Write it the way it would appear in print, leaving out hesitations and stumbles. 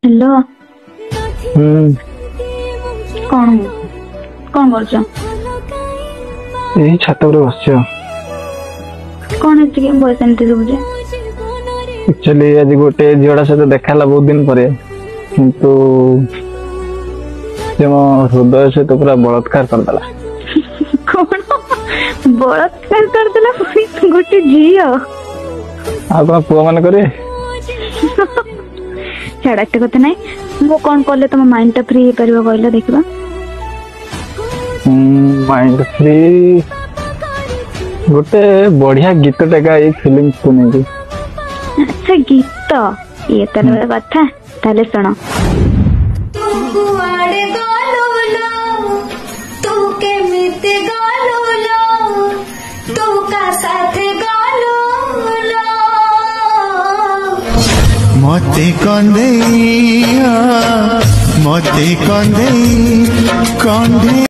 Hello. कौन कौन कर छात बस कौन है बस एमती सब एक्चुअली आज गोटे झीड़ा सहित देखा बहुत दिन पर किंतु से मो हृदय सहित पूरा बलात्कार करदेला। कौन बलात्कार करदेला गोटे झील आ कौन पुआ मान करे छाड़ एत कथा ना मु कौन कले तुम माइंड टा फ्री कर कहल देखा माइंड फ्री गोटे बढ़िया गीत टेका ये फिल्म सुने। अच्छा गीत ये तरह कथा ताले सुनो। मते कंदे